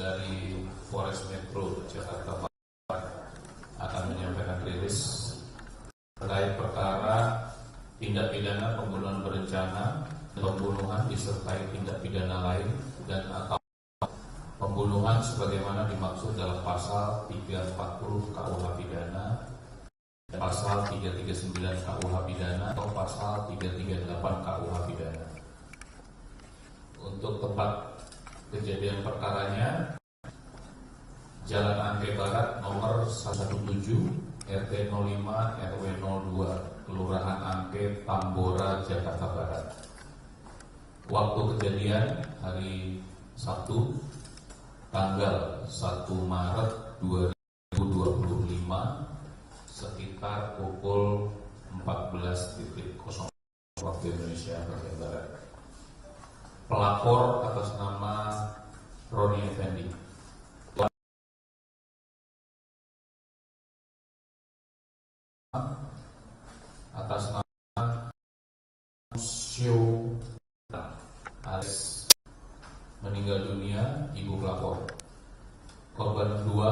dari Polres Metro Jakarta Barat akan menyampaikan rilis terkait perkara tindak pidana pembunuhan berencana, pembunuhan disertai tindak pidana lain dan atau pembunuhan sebagaimana dimaksud dalam pasal 340 KUH pidana, pasal 339 KUH pidana atau pasal 338 KUH pidana. Untuk tempat kejadian perkaranya, Jalan Angke Barat nomor 117 RT 05 RW 02 Kelurahan Angke Tambora Jakarta Barat. Waktu kejadian hari Sabtu tanggal 1 Maret 2025 sekitar pukul 14.00 waktu Indonesia bagian Barat. Pelapor atas nama Roni Effendi. Atas nama Sio alias meninggal dunia ibu pelapor. Korban kedua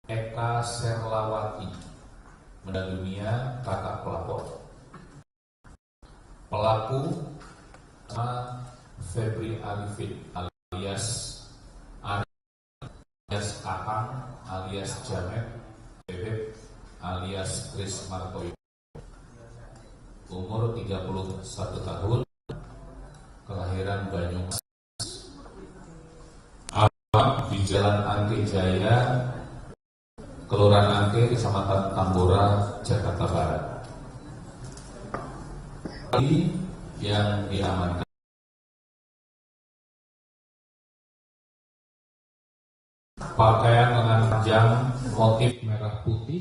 Eka Serlawati meninggal dunia kakak pelapor. Pelaku nama Febri Arifin alias Akang alias Jamet Bebek alias Chris Martoyo, umur 31 tahun, kelahiran Banyumas, alamat di Jalan Angke Jaya, Kelurahan Angke, Kecamatan Tambora, Jakarta Barat. Yang diamankan pakaian lengan panjang motif merah putih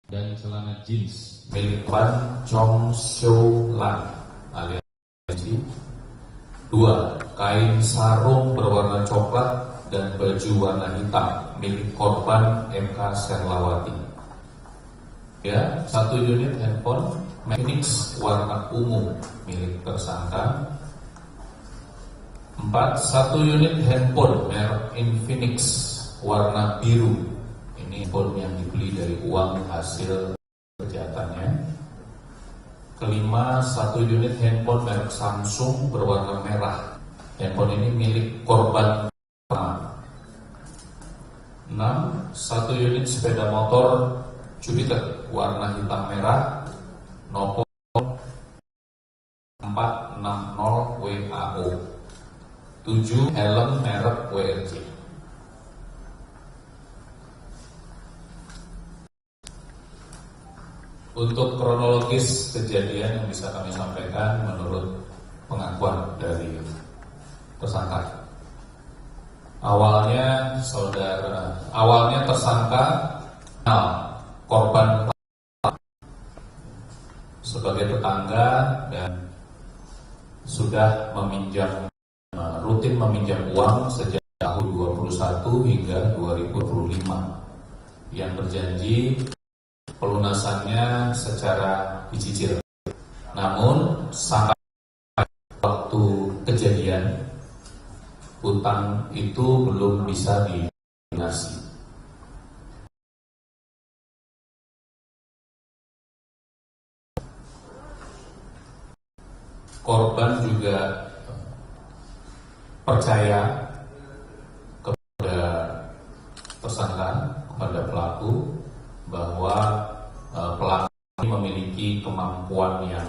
dan celana jeans milik Ban Chong Seo Lan alias Ji. 2. Kain sarung berwarna coklat dan baju warna hitam milik korban MK Serlawati. 1 unit handphone Phoenix warna ungu milik tersangka. 4. 1 unit handphone merek Infinix warna biru. Ini handphone yang dibeli dari uang hasil kejahatannya. 5. 1 unit handphone merek Samsung berwarna merah. Handphone ini milik korban. 6. 1 unit sepeda motor Jupiter warna hitam merah nomor 460 WAO. 7. Helm merek WRC. Untuk kronologis kejadian yang bisa kami sampaikan menurut pengakuan dari tersangka. Awalnya tersangka korban sebagai tetangga dan sudah rutin meminjam uang sejak tahun 2021 hingga 2025 yang berjanji pelunasannya secara dicicil. Namun sampai waktu kejadian hutang itu belum bisa dilunasi. Korban juga percaya kepada tersangka, kepada pelaku, bahwa pelaku ini memiliki kemampuan yang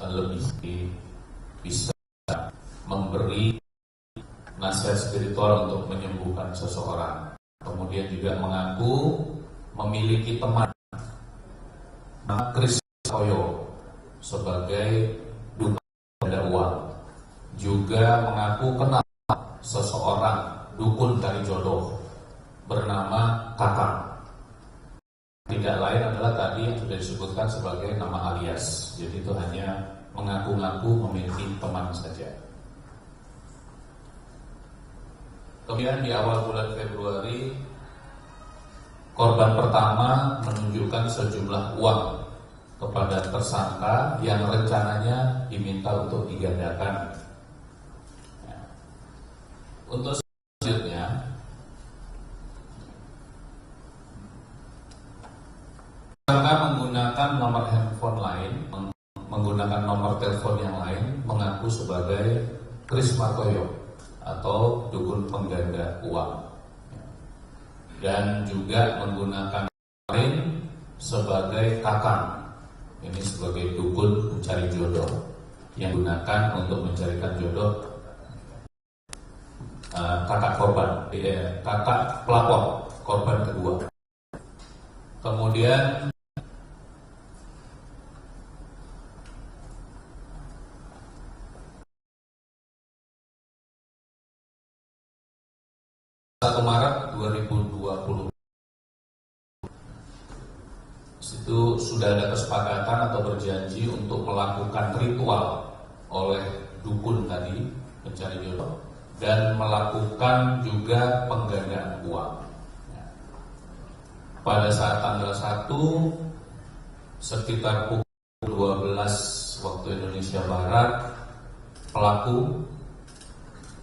lebih, bisa memberi nasihat spiritual untuk menyembuhkan seseorang. Kemudian juga mengaku memiliki teman Chris Martoyo sebagai ada uang. Juga mengaku kenal seseorang dukun cari jodoh bernama Kakang. Tidak lain adalah tadi yang sudah disebutkan sebagai nama alias. Jadi itu hanya mengaku-ngaku memiliki teman saja. Kemudian di awal bulan Februari, korban pertama menunjukkan sejumlah uang kepada tersangka yang rencananya diminta untuk digandakan. Untuk selanjutnya menggunakan nomor handphone lain, menggunakan nomor telepon yang lain, mengaku sebagai Kris Martoyo atau dukun pengganda uang, dan juga menggunakan lain sebagai Kakang. Ini sebagai dukun pencari jodoh yang digunakan untuk mencarikan jodoh kakak korban, kakak pelapor korban kedua. Kemudian Maret 2020 itu sudah ada kesepakatan atau berjanji untuk melakukan ritual oleh dukun tadi pencari jodoh dan melakukan juga penggandaan uang. Pada saat tanggal 1 sekitar pukul 12 waktu Indonesia Barat, pelaku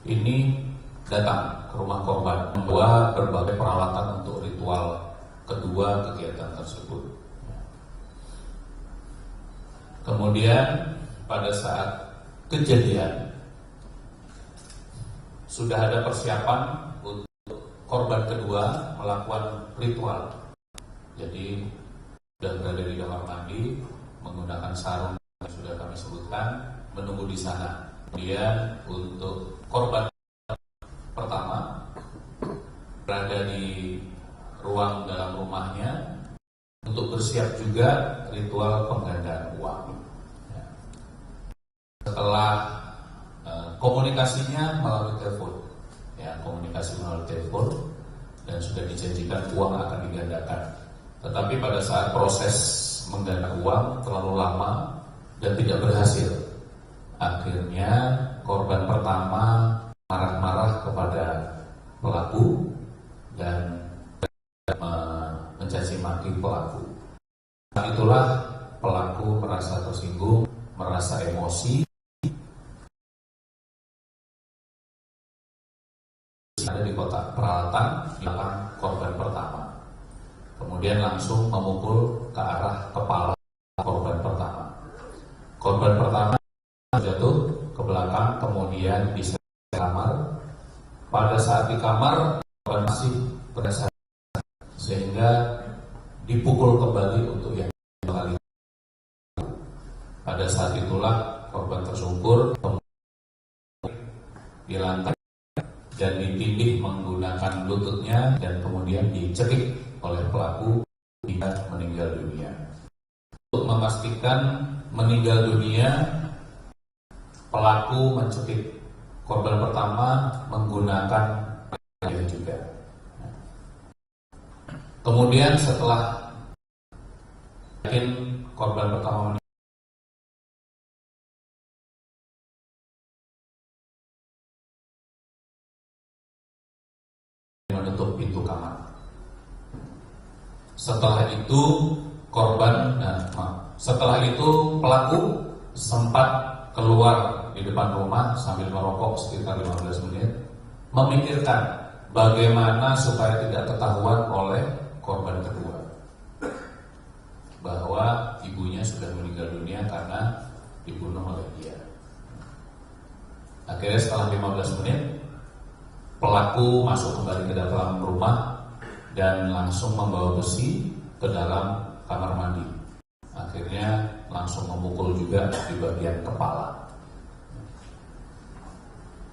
ini datang ke rumah korban membawa berbagai peralatan untuk ritual kedua kegiatan tersebut. Kemudian pada saat kejadian sudah ada persiapan untuk korban kedua melakukan ritual. Jadi sudah berada di kamar mandi menggunakan sarung yang sudah kami sebutkan, menunggu di sana. Kemudian untuk korban pertama berada di ruang dalam rumahnya untuk bersiap juga ritual penggandaan uang. Setelah komunikasinya melalui telepon, komunikasi melalui telepon, dan sudah dijanjikan uang akan digandakan. Tetapi pada saat proses mengganda uang terlalu lama dan tidak berhasil. Akhirnya korban pertama marah-marah kepada pelaku dan mencaci maki pelaku. Itulah pelaku merasa tersinggung, merasa emosi. Ada di kotak peralatan yang korban pertama. Kemudian langsung memukul ke arah kepala korban pertama. Korban pertama jatuh ke belakang, kemudian di kamar. Pada saat di kamar, korban masih berasa sehingga dipukul kembali untuk yang kali. Pada saat itulah korban tersungkur di lantai dan ditindih menggunakan lututnya dan kemudian dicekik oleh pelaku hingga meninggal dunia. Untuk memastikan meninggal dunia, pelaku mencekik korban pertama menggunakan dia juga. Kemudian setelah yakin korban pertama menutup pintu kamar. Setelah itu setelah itu pelaku sempat keluar di depan rumah sambil merokok sekitar 15 menit, memikirkan bagaimana supaya tidak ketahuan oleh korban kedua bahwa ibunya sudah meninggal dunia karena dibunuh oleh dia. Akhirnya setelah 15 menit pelaku masuk kembali ke dalam rumah dan langsung membawa besi ke dalam kamar mandi. Akhirnya langsung memukul juga di bagian kepala.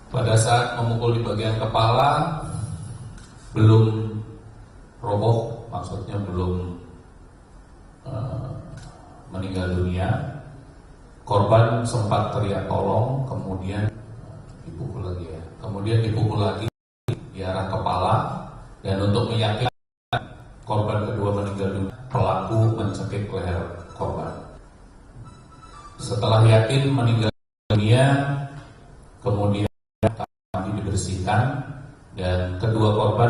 Pada saat memukul di bagian kepala belum roboh, maksudnya belum meninggal dunia, korban sempat teriak tolong, kemudian dipukul lagi kemudian dipukul lagi di arah kepala, dan untuk meyakinkan korban kedua meninggal dunia, pelaku mencekik leher korban. Setelah yakin meninggal dunia, kemudian dibersihkan dan kedua korban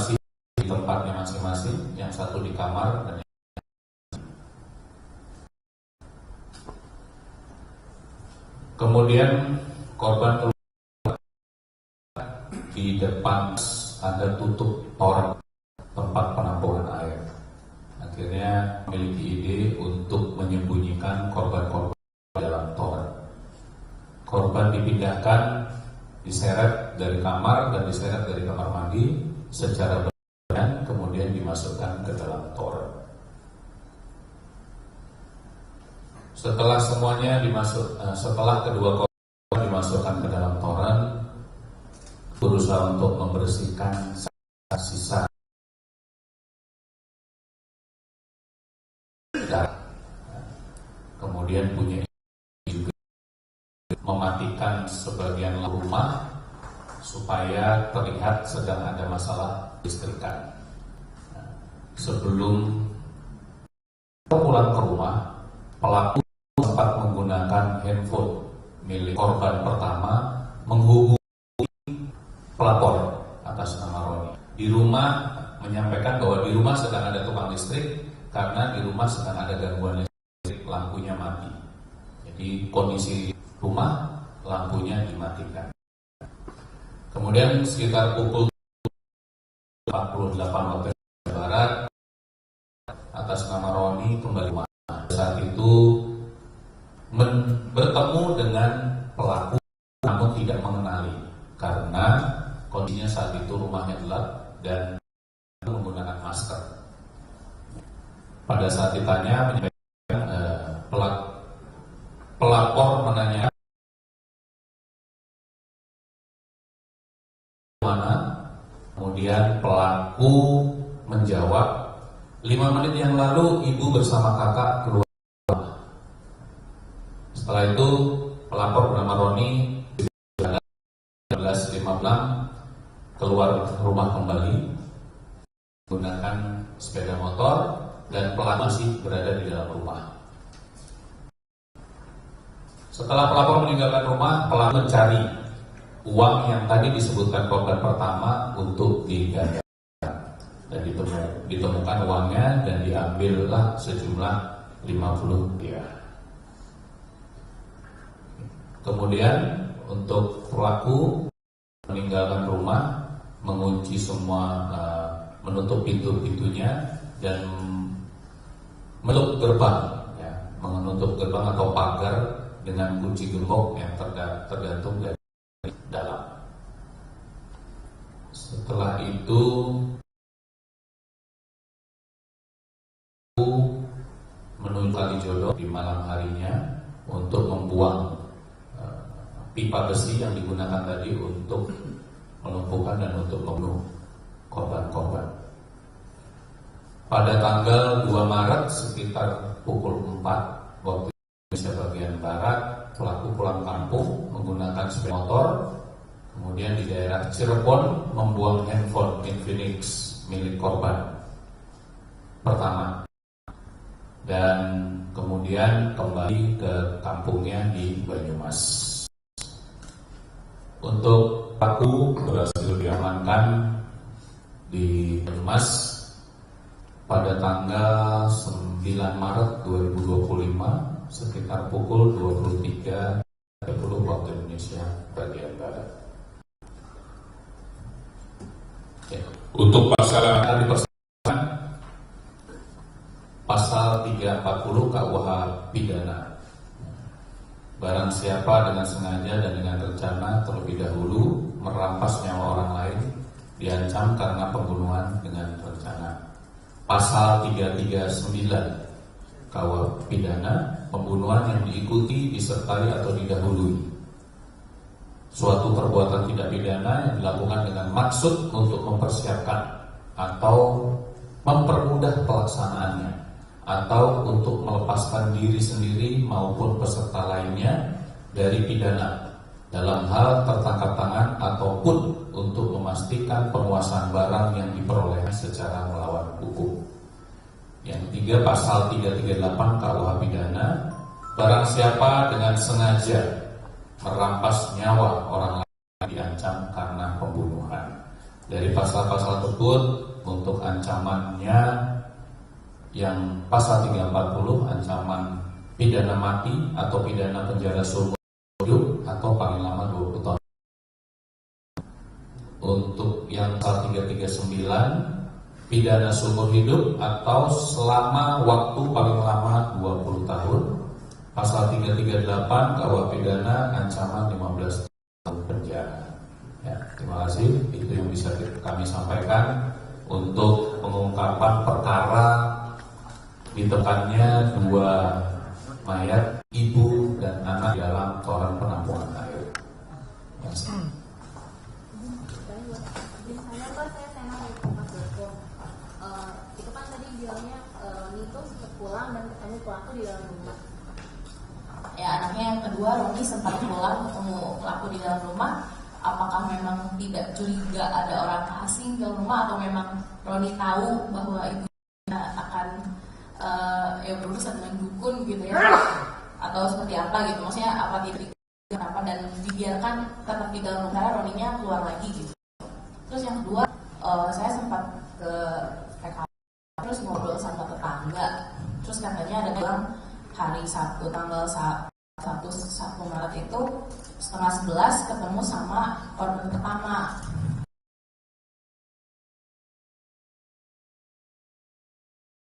di tempatnya masing-masing, yang satu di kamar dan kemudian korban keluar di depan ada tutup toren tempat penampungan air. Akhirnya memiliki ide untuk menyembunyikan dipindahkan, diseret dari kamar dan diseret dari kamar mandi secara bergantian, kemudian dimasukkan ke dalam toren. Setelah semuanya setelah kedua korban dimasukkan ke dalam toren, berusaha untuk membersihkan sisa darah. Kemudian punya juga mematikan sebagian rumah supaya terlihat sedang ada masalah listrikan. Sebelum pulang ke rumah, pelaku sempat menggunakan handphone milik korban pertama menghubungi pelapor atas nama Roni. Di rumah menyampaikan bahwa di rumah sedang ada tukang listrik karena di rumah sedang ada gangguan listrik, lampunya mati. Jadi kondisi rumah lampunya dimatikan. Kemudian sekitar pukul 48 waktu Indonesia Barat, atas nama Roni kembali rumah. Saat itu bertemu dengan pelaku namun tidak mengenali karena kondisinya saat itu rumahnya gelap dan menggunakan masker. Pada saat ditanya, pelapor menanyakan mana, kemudian pelaku menjawab, 5 menit yang lalu ibu bersama kakak keluar. Setelah itu pelapor bernama Roni 19.56 keluar rumah kembali menggunakan sepeda motor dan pelaku masih berada di dalam rumah. Setelah pelapor meninggalkan rumah, pelaku mencari uang yang tadi disebutkan korban pertama untuk digandakan. Dan ditemukan uangnya dan diambillah sejumlah 50 rupiah. Kemudian untuk pelaku meninggalkan rumah, mengunci semua, menutup pintu-pintunya dan menutup gerbang, menutup gerbang atau pagar dengan kunci gembok yang tergantung dari dalam. Setelah itu menuju Kalijodo di malam harinya untuk membuang pipa besi yang digunakan tadi untuk melumpuhkan dan untuk membunuh korban-korban. Pada tanggal 2 Maret sekitar pukul 4 waktu Indonesia bagian Barat, pelaku pulang kampung menggunakan sepeda motor, kemudian di daerah Cirebon membuang handphone Infinix milik korban pertama dan kemudian kembali ke kampungnya di Banyumas. Untuk pelaku berhasil diamankan di Banyumas pada tanggal 9 Maret 2025 sekitar pukul 23.30 waktu Indonesia bagian Barat. Untuk pasal Pasal 340 KUH pidana, barang siapa dengan sengaja dan dengan rencana terlebih dahulu merampas nyawa orang lain diancam karena pembunuhan dengan rencana. Pasal 339 KUH pidana, pembunuhan yang diikuti, disertai atau didahului suatu perbuatan tidak pidana yang dilakukan dengan maksud untuk mempersiapkan atau mempermudah pelaksanaannya atau untuk melepaskan diri sendiri maupun peserta lainnya dari pidana dalam hal tertangkap tangan ataupun untuk memastikan penguasaan barang yang diperoleh secara melawan hukum. Yang ketiga, pasal 338 KUH pidana, barang siapa dengan sengaja merampas nyawa orang lain diancam karena pembunuhan. Dari pasal-pasal tersebut untuk ancamannya yang pasal 340 ancaman pidana mati atau pidana penjara seumur hidup atau paling lama 20 tahun. Untuk yang pasal 339 pidana seumur hidup atau selama waktu paling lama 20 tahun. Pasal 338 KUH pidana ancaman 15 tahun penjara. Ya, terima kasih. Itu yang bisa kami sampaikan untuk pengungkapan perkara ditekannya 2 mayat ibu dan anak dalam toren penampungan air. Yes. Itu kan tadi bilangnya Roni itu pulang dan ketemu pelaku di dalam rumah. Ya, anaknya yang kedua, Roni sempat pulang ketemu pelaku di dalam rumah. Apakah memang tidak curiga ada orang asing di rumah, atau memang Roni tahu bahwa ibunya akan berurusan dengan dukun gitu ya, atau seperti apa gitu? Maksudnya apa dia kenapa dan dibiarkan tetap di dalam rumah, Roninya keluar lagi gitu. Terus yang kedua, saya sempat ke PKP terus ngobrol sama tetangga, terus katanya ada bilang hari Sabtu tanggal 1 Maret itu setengah 11 ketemu sama korban pertama.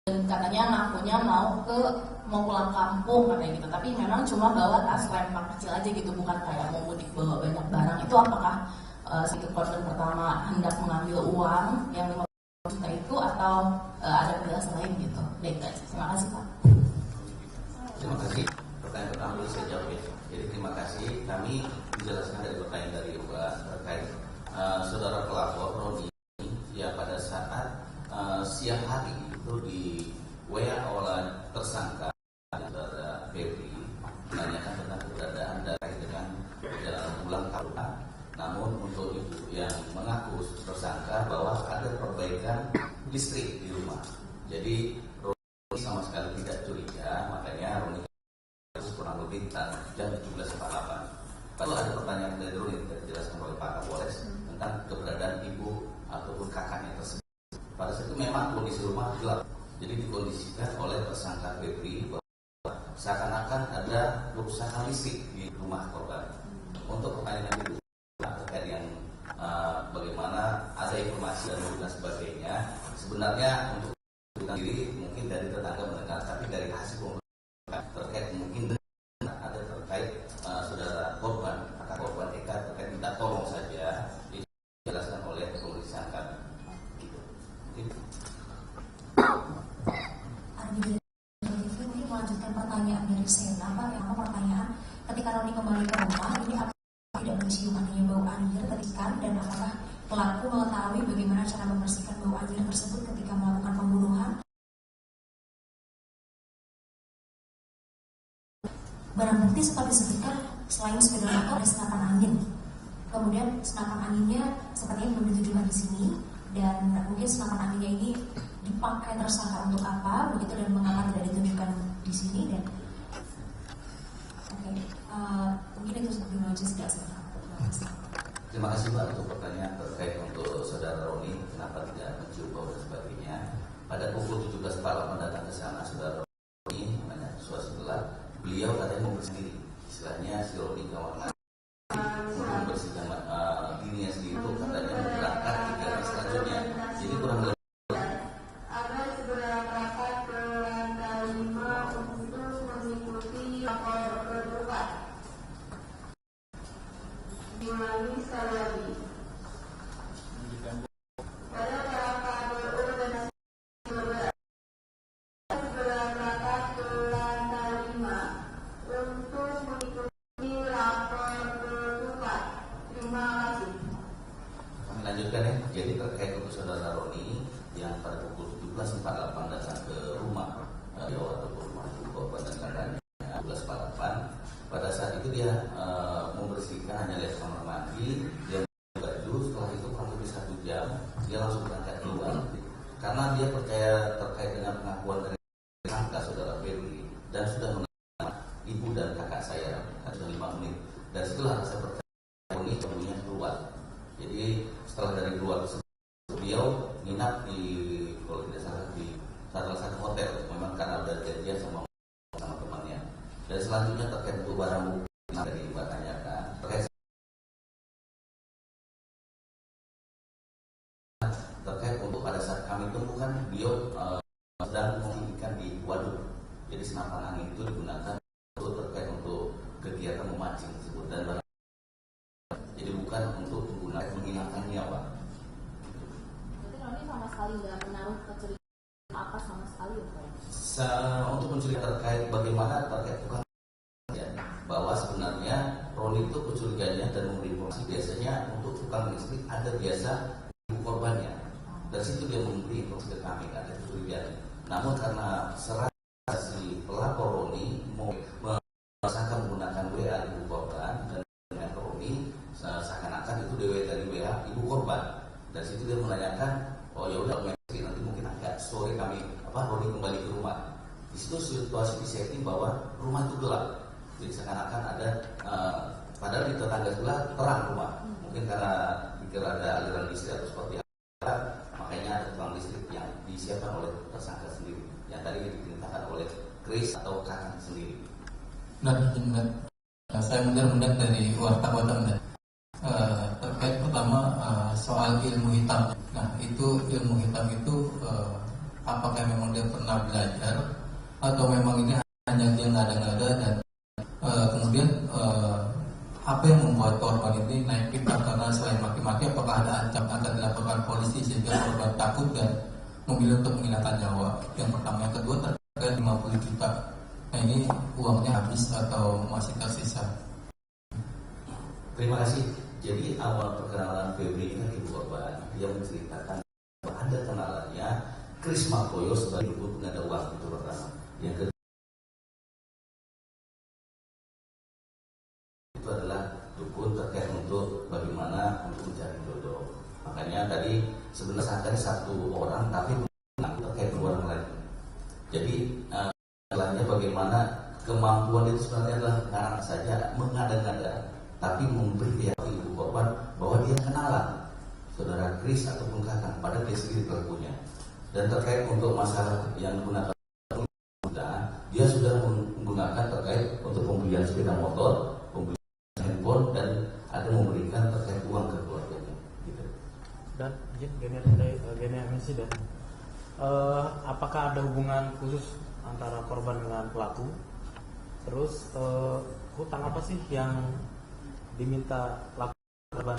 Dan katanya ngakunya mau pulang kampung katanya gitu, tapi memang cuma bawa tas lempar kecil aja gitu, bukan kayak mau mudik bawa banyak barang. Itu apakah si korban pertama hendak mengambil uang yang 50 juta itu, atau ada penjelasan lain gitu? Baik, terima kasih Pak. Terima kasih. Pertanyaan pertama boleh saya jawab ya. Jadi terima kasih. Kami dijelaskan dari pertanyaan dari Mbak terkait saudara pelapor Roni ya pada saat siang hari itu di WA oleh tersangka saudara Febri menanyakan tentang keberadaan terkait dengan perjalanan pulang KUH. Namun untuk ibu yang mengaku tersangka bahwa ada perbaikan listrik di rumah. Jadi Roni sama sekali tidak curiga, makanya Roni kurang lebih jam 17.48. Lalu ada pertanyaan dari Roni yang dijelaskan oleh Pak Kapolres tentang keberadaan ibu ataupun kakaknya tersebut. Pada saat itu memang kondisi rumah gelap, jadi dikondisikan oleh tersangka Febri bahwa seakan-akan ada kerusakan listrik di rumah korban. Untuk pertanyaan ibu terkait yang bagaimana ada informasi dan sebagainya, sebenarnya untuk diri mungkin dari tetangga mendengar, tapi dari hasil terkait mungkin ada terkait saudara korban, kakak korban Eka terkait minta tolong saja dijelaskan oleh pemeriksaan kami. Gitu. Ini melanjutkan pertanyaan dari Sena, Pak. Yang pertanyaan, ketika Roni kembali ke rumah, ini apakah tidak mencium adanya bau anjir ketika, dan apakah pelaku mengetahui bagaimana cara membersihkan bau anjir tersebut ketika melakukan pembunuhan? Barang bukti sempat disebutkan selain sepeda motor ada senapan angin. Kemudian senapan anginnya sepertinya belum ditunjukkan di sini, dan mungkin senapan anginnya ini dipakai tersangka untuk apa begitu, dan mengapa tidak ditunjukkan di sini. Dan mungkin itu sebelum lanjut tidak sebentar. Terima kasih Pak untuk pertanyaan terkait untuk saudara Roni kenapa tidak mencium bau dan sebagainya. Pada pukul 17.48 datang ke sana saudara Roni, namanya suasana gelap. Beliau katanya mau bersendiri, istilahnya si Roni kawan membersihkan dirinya sendiri itu katanya berangkat ke hari selanjutnya. Jadi kurang lebih Ada segera berangkat ke lantai 5 untuk mengikuti lapor kedua. Diulangi sekali lagi. Pada berangkat BO dan segera berangkat ke lantai 5 untuk mengikuti lapor kedua. Terima kasih. kami lanjutkan ya. Jadi terkait untuk saudara Roni yang pada pukul 17.48 datang ke rumah ataupun rumah ibu korban dan kakaknya 17.48. Pada saat itu dia membersihkan hanya lihat kamar mandi, dia baju. Setelah itu kurang lebih 1 jam dia langsung berangkat keluar karena dia percaya terkait dengan pengakuan dari tersangka saudara Febri dan sudah mengenal ibu dan kakak saya sudah 5 menit. Dan setelah saya percaya Roni kemudian keluar. Jadi setelah dari luar beliau nginap di, kalau tidak salah, di salah satu hotel, memang karena ada janjian sama temannya. Dan selanjutnya terkait untuk barang bukti dari Mbak tanyakan terkait untuk pada saat kami temukan beliau sedang mengikan di waduk. Jadi senapan angin itu digunakan untuk nyawa. Berarti Roni sama sekali nggak menaruh kecurigaan apa sama sekali ya Pak? Untuk mencurigai terkait bagaimana terkait tukang ya, bahwa sebenarnya Roni itu kecurigaannya dan memberi informasi biasanya untuk tukang listrik ada biasa ibu korbannya. Dari situ dia memberi informasi ke kami ada kecurigaan. Namun karena serah si pelapor Roni mau merasakan menggunakan WA ibu korban dan dengan Roni seakan-akan itu DW dari WA ibu korban. Dari situ dia menanyakan, oh ya udah nanti mungkin agak sore kami Roni kembali ke rumah. Di situ situasi disetting bahwa rumah itu gelap. Jadi seakan-akan ada padahal di tetangga sebelah terang rumah. Mungkin karena pikir ada aliran listrik atau seperti apa, makanya ada tukang listrik yang disiapkan oleh tersangka sendiri. Yang tadi diperintahkan oleh Chris atau kakak sendiri. Saya mendengar dari wartawan terkait pertama soal ilmu hitam. Nah itu ilmu hitam itu apakah memang dia pernah belajar atau memang ini hanya dia ngada-ngada dan kemudian apa yang membuat korban ini naik pipa karena selain maki-maki apakah ada ancaman akan dilaporkan polisi sehingga korban takut dan memilih untuk menghilangkan nyawa. Yang pertama, yang kedua terkait 50 juta. Nah ini uangnya habis atau masih tersisa? Terima kasih. Jadi awal perkenalan Febri dengan ibu korban, dia menceritakan bahwa ada kenalannya Chris Markoyo sebagai dukun pengada uang itu pertama. Yang kedua itu adalah dukun terkait untuk bagaimana untuk mencari jodoh. Makanya tadi sebenarnya ada satu orang tapi terkait dua orang lain. Jadi lainnya bagaimana kemampuan itu sebenarnya adalah karena saja mengada-ngada tapi memberi dia ibu korban bahwa dia kenalan saudara Chris ataupun kakak pada dia sendiri pelakunya. Dan terkait untuk masalah yang digunakan dia sudah menggunakan terkait untuk pembelian sepeda motor, pembelian handphone dan ada memberikan terkait uang ke keluarganya. Gitu. Dan gini insiden. Apakah ada hubungan khusus antara korban dengan pelaku? Terus hutang apa sih yang diminta pelaku korban?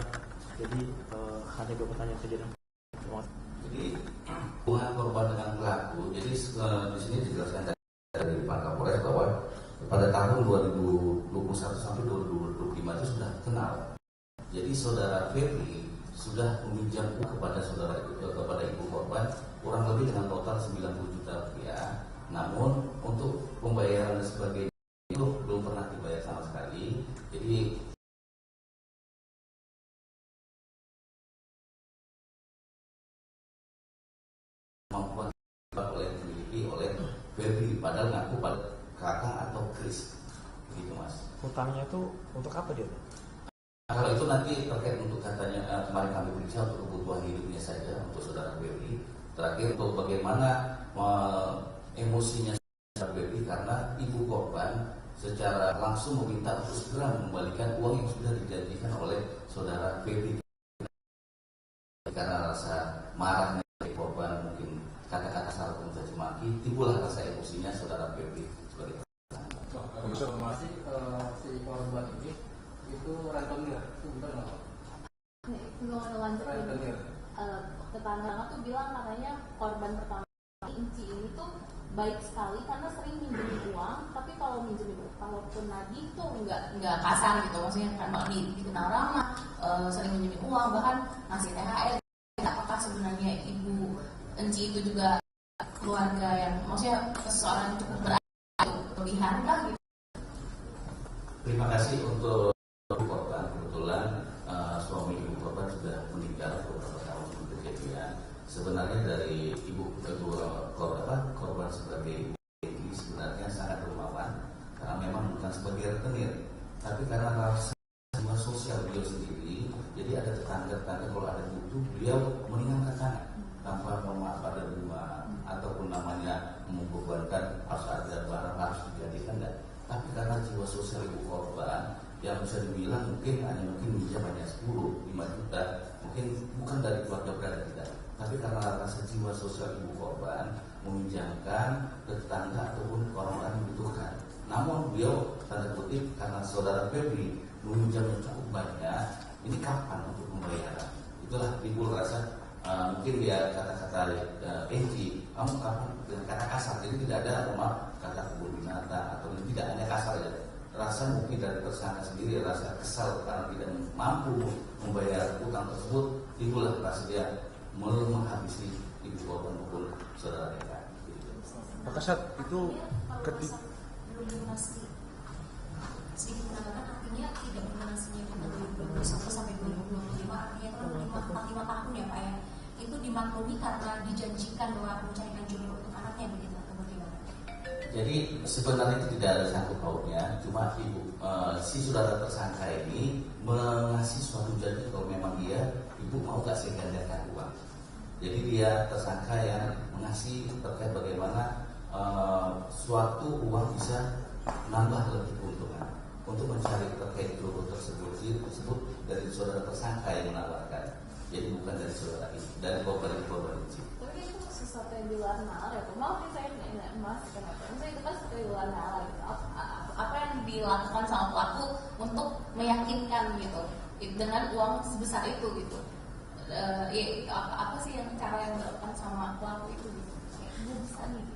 Jadi hanya dua pertanyaan saja. Jadi hubungan korban dengan pelaku. Jadi di sini dijelaskan dari Pak Kapolres bahwa pada tahun 2021 sampai 2025 itu sudah kenal. Jadi saudara Febri sudah meminjam kepada kepada ibu korban kurang lebih dengan total 90 juta rupiah. Namun untuk pembayaran dan sebagainya itu belum pernah dibayar sama sekali. Jadi kemampuan dimiliki oleh Febri padahal ngaku pada kakak atau Chris, begitu mas. Hutangnya itu untuk apa dia? Kalau itu nanti terkait untuk katanya kemarin kami periksa untuk kebutuhan hidupnya saja untuk saudara Febri. Terakhir untuk bagaimana emosinya saudara Febri karena ibu korban secara langsung meminta untuk segera mengembalikan uang yang sudah dijanjikan oleh saudara Febri. Karena rasa marahnya korban mungkin kata-kata salah mencaci maki, timbullah rasa emosinya saudara Febri sebagai informasi si korban ini itu rentenir, itu benar nggak? Nggak lanjut Rentenir. Tetangga tuh bilang katanya korban pertama Inci ini tuh baik sekali karena sering minjemin uang, tapi kalau minjemin kalaupun nagih tuh nggak kasar gitu, maksudnya kan dikenal ramah, sering minjemin uang bahkan ngasih THR. Apakah sebenarnya ibu Enci itu juga keluarga yang maksudnya seseorang yang cukup berlebihan kah gitu? Terima kasih untuk korban. Kebetulan suami ibu korban sudah meninggal beberapa tahun sebelum kejadian. Sebenarnya dari ibu kedua korban sebagai ibu ini sebenarnya sangat dermawan karena memang bukan sebagai rentenir, tapi karena rasa sosial beliau sendiri. Jadi ada tetangga-tetangga kalau ada butuh beliau meringankan tangan tanpa memaaf pada rumah ataupun namanya membebankan harus ada barang harus dijadikan dan tapi karena jiwa sosial ibu korban yang bisa dibilang mungkin minjam hanya 10, 5 juta mungkin bukan dari keluarga berada tidak, tapi karena rasa jiwa sosial ibu korban meminjamkan ke tetangga ataupun orang-orang yang membutuhkan. Namun beliau tanda kutip karena saudara Febri meminjamnya cukup banyak, ini kapan untuk pembayaran? Itu itulah timbul rasa mungkin dia kata-kata Enki, kamu kapan dengan kata kasar, jadi tidak ada kata kebun binatang atau tidak hanya kasar ya. Rasa mungkin dari tersangka sendiri rasa kesal karena tidak mampu membayar utang tersebut, timbullah rasa dia menghabisi ibu korban maupun saudara mereka. Pak Kasat, itu ketika belum lunasi sedikit menambahkan, artinya tidak lunasinya itu dari 2021 sampai 2025, artinya itu 45 tahun ya Pak ya, itu dimaklumi karena dijanjikan bahwa akan mencarikan jodoh untuk anaknya begitu atau bagaimana? Jadi sebenarnya itu tidak ada sangkut pautnya, cuma si saudara tersangka ini mengasih suatu janji kalau memang ibu mau gak saya gandakan uang. Jadi dia tersangka yang mengasih terkait bagaimana suatu uang bisa nambah lebih keuntungan untuk mencari terkait jodoh tersebut dari saudara tersangka yang menawarkan. Jadi bukan dari saudara ini, dari korban ini. Tapi itu sesuatu yang di luar nalar ya. Maaf saya emas kenapa? Maksudnya itu kan sesuatu yang di luar nalar gitu. Apa yang dilakukan sama pelaku untuk meyakinkan gitu dengan uang sebesar itu gitu. Apa sih yang cara yang dilakukan sama pelaku itu gitu? Gue bisa nih.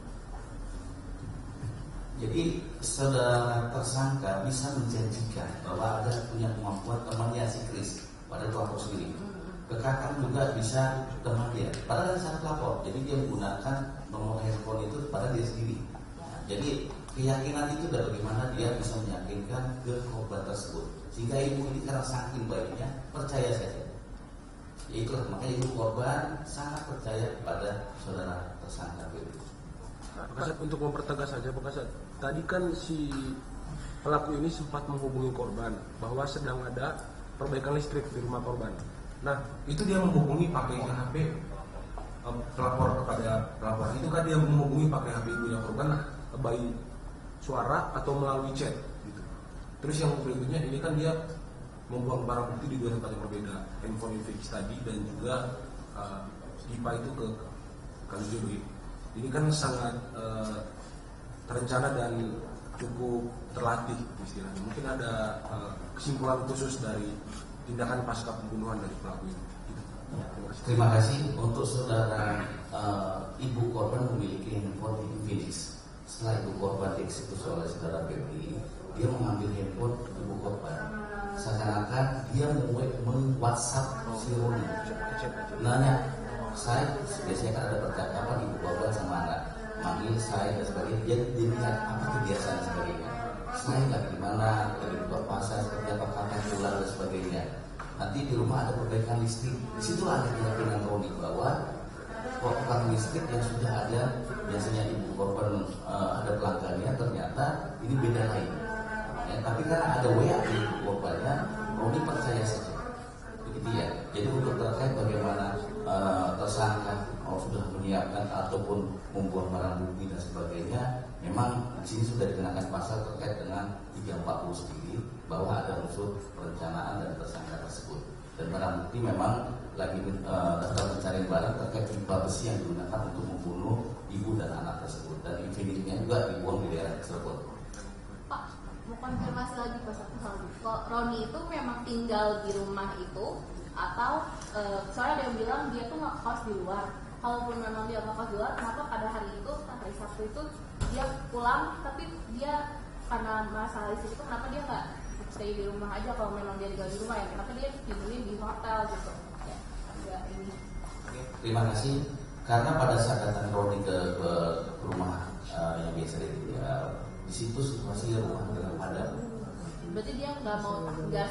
Jadi saudara tersangka bisa menjanjikan bahwa ada punya kemampuan temannya si Kris pada kelompok sendiri. Kekakang juga bisa teman dia. Padahal ada syarat lapor. Jadi dia menggunakan nomor handphone itu pada dia sendiri. Jadi keyakinan itu dari bagaimana dia bisa meyakinkan ke korban tersebut. Sehingga ibu ini karena saking baiknya percaya saja. Itulah makanya ibu korban sangat percaya kepada saudara tersangka itu. Pak Kasat, untuk mempertegas saja Pak Kasat, tadi kan si pelaku ini sempat menghubungi korban bahwa sedang ada perbaikan listrik di rumah korban. Nah, itu dia menghubungi pakai HP pelapor kepada pelapor. Itu kan dia menghubungi pakai HP ibunya korban by suara atau melalui chat gitu. Terus yang berikutnya ini kan dia membuang barang bukti di dua tempat yang berbeda, handphone fix tadi dan juga pipa itu ke Kalijodo. Ini kan sangat terencana dan cukup terlatih istilahnya. Mungkin ada kesimpulan khusus dari tindakan pasca pembunuhan dari pelaku ini. Terima kasih untuk saudara ibu korban memiliki handphone Infinix. Setelah ibu korban dieksekusi oleh saudara Baby, dia mengambil handphone ibu korban. Seakan-akan dia meng-WhatsApp si Roni. Nanya, saya biasanya kan ada percakapan ibu korban sama anak, manggil saya dan sebagainya. Dia lihat apa kebiasaan dan sebagainya. Saya lagi di mana, lagi buka puasa, seperti apa kapan pulang dan sebagainya. Nanti di rumah ada perbaikan listrik. Di situ ada keyakinan Roni bahwa perbaikan listrik yang sudah ada, biasanya ibu korban ada pelanggannya, ternyata ini beda lain. Ya, tapi karena ada WA di ibu korbannya, Roni percaya saja. Begitu ya. Jadi untuk terkait bagaimana tersangka sudah menyiapkan ataupun membuang barang bukti dan sebagainya, memang di sini sudah dikenakan pasal terkait dengan 340 sendiri bahwa ada unsur perencanaan dan tersangka tersebut. Dan barang bukti memang lagi daftar pencarian barang terkait pipa besi yang digunakan untuk membunuh ibu dan anak tersebut, dan infinitnya juga dibuang di daerah tersebut. Pak, mau konfirmasi lagi Pak satu hal. Kok Roni itu memang tinggal di rumah itu atau soalnya dia bilang dia tuh nggak kos di luar. Kalaupun memang dia nggak kos di luar, kenapa pada hari itu, hari Sabtu itu dia pulang, tapi dia karena masalah istri itu kenapa dia nggak stay di rumah aja kalau memang dia tinggal di rumah ya? Kenapa dia tidurnya di hotel gitu? Ya, ini. Terima kasih. Karena pada saat datang Roni ke rumah yang biasa di situ situasi rumah dalam padam. Berarti dia nggak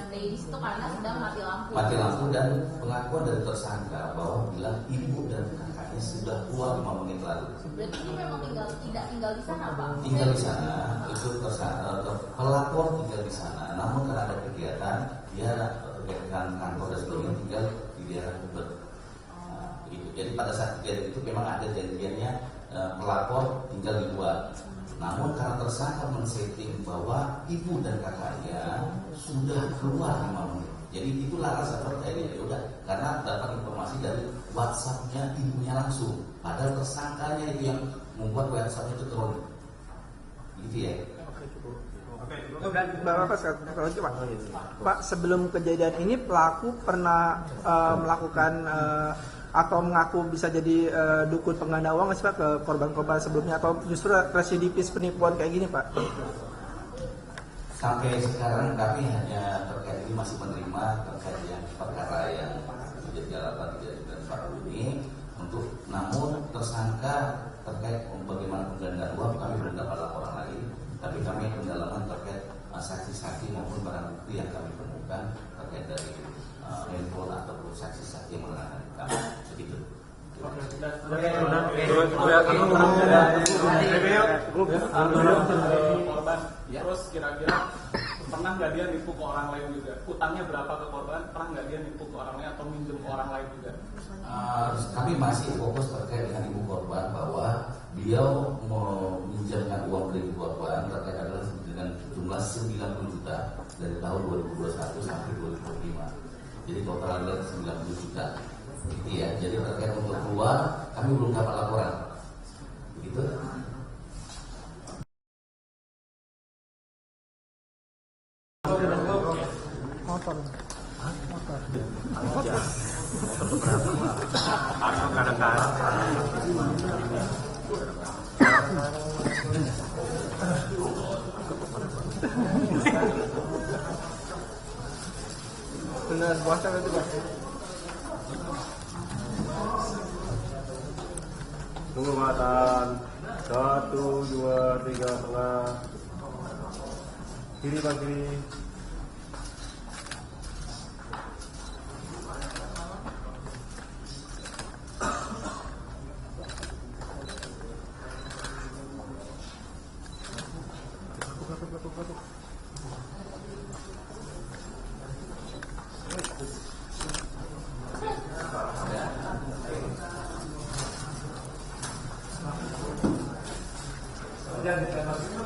stay di situ karena sedang mati lampu. Mati lampu, dan pengakuan dari tersangka bahwa bilang ibu dan kakaknya sudah keluar 5 menit lalu. Berarti dia memang tidak tinggal di sana Pak? Tinggal di sana, itu tersangka pelapor tinggal di sana. Namun karena ada kegiatan, dia kegiatan kantor dan sebagainya tinggal di daerah Tebet. Begitu. Jadi pada saat kejadian itu memang ada janjiannya pelapor tinggal di luar. Namun karena tersangka men-setting bahwa ibu dan kakaknya sudah keluar 5 menit. Jadi itulah rasa percaya dia. Udah, karena dapat informasi dari WhatsApp-nya ibunya langsung. Padahal tersangkanya itu yang membuat WhatsApp itu turun. Gitu ya. Oke, cukup. Terima Bapak Pak, sebelum kejadian ini pelaku pernah melakukan atau mengaku bisa jadi dukun pengganda uang nggak sih Pak ke korban-korban sebelumnya, atau justru residivis penipuan kayak gini Pak? Sampai sekarang kami hanya terkait ini masih menerima terkait yang perkara yang menjadi 839 ini untuk, namun tersangka terkait bagaimana penggandaan uang kami belum dapat laporan lagi, tapi kami pendalaman terkait saksi-saksi maupun barang bukti yang kami temukan terkait dari handphone ataupun saksi-saksi yang menerangkan kami begitu. Korban. Terus kira-kira pernah nggak dia nipu ke orang lain juga? Utangnya berapa ke korban? Pernah nggak dia nipu ke orang lain atau minjem ke orang lain juga? Kami masih fokus terkait dengan ibu korban bahwa beliau meminjamkan uang dari ibu korban terkait adalah dengan jumlah 90 juta dari tahun 2021 sampai 2025. Jadi total adalah 90 juta. Iya, jadi terkait untuk keluar kami belum dapat laporan. Begitu. Motor. Benar puasa itu Pak. Tunggu matan. 1, 2, 3 tengah. Kiri Pak, kiri. Jangan